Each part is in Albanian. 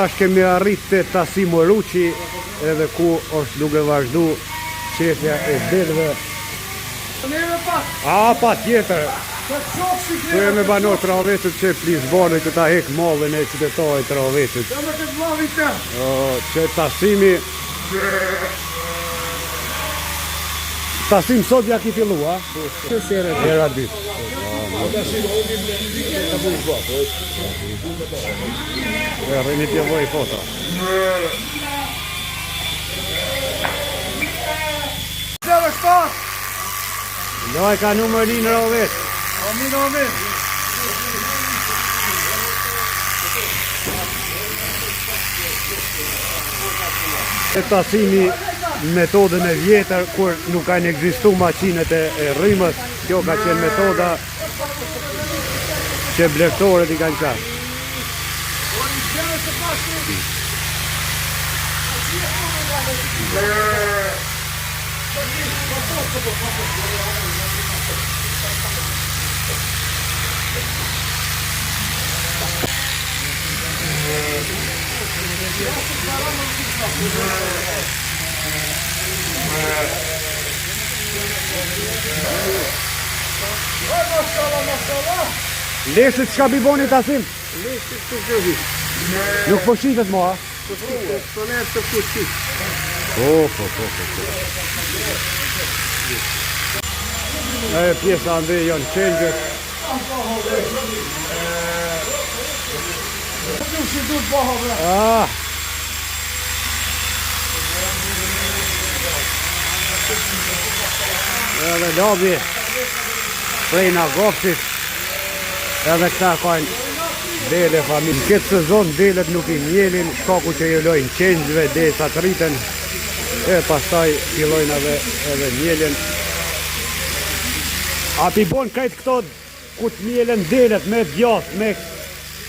Tash kemi arrit të Tasim Oruqi, edhe ku është duke vazhdu qefja e delve. Pa tjetër. Tu e me banor travesit që Plisboni që ta hek mallin e qytetarë i travesit. Që Tasimi... Tasim sot ja ki fillu, a? Hera dit. Rrini t'ja voj foto. Loj ka numërin rovet. Tasimi metodën e vjetër kur nuk kanë ekzistu maqinet e rrymës. Kjo ka qenë metoda që blertorët i kanë qatë. Leshët çka biboni Tasim? Leshët të gjëvi. Nuk po shitet mo, a? Po nërë të po qit. E pjesa ande janë qenjët. Edhe lobi prej nga goftit. Edhe këta kanë dele familje. Këtë sezon delet nuk i mjelin, shkaku që i lojnë qenjëve dhe sa të rriten. E pastaj fillojnë edhe mjelin. A pi bon krejt këto ku të mjelen delet me djath, me...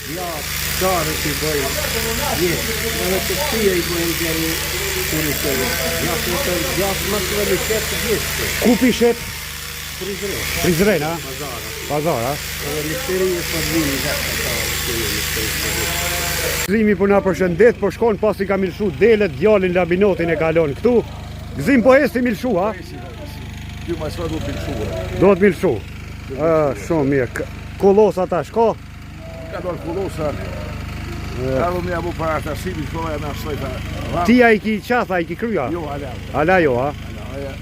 Djath, qarë që i bëjnë. Edhe të këtia i bëjnë gjeri kërë të djath më të vëllë shetë të gjithë. Ku pishet? Prizren. Prizren, a? Pazar, a? Edhe misteri e sërdimi dhe të Gzimi po na përshëndet, po shkon pas i ka milshu delet, djalin labinotin e kalon këtu. Gzim po esti milshu, a? Kjo ma së do të milshu. Do të milshu. Shumë mirë. Kolosa ta shko? Ka do në kolosa. Alo me abu para Tasimi, shkoja na shlojta. Tia i ki qatha, i ki krya? Jo, ala. Ala jo, a? Edhe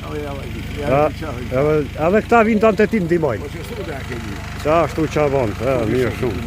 këta vinë të antetin dimojnë. Po që shtu da kemi. Qa ashtu qa vënd, mirë shumë.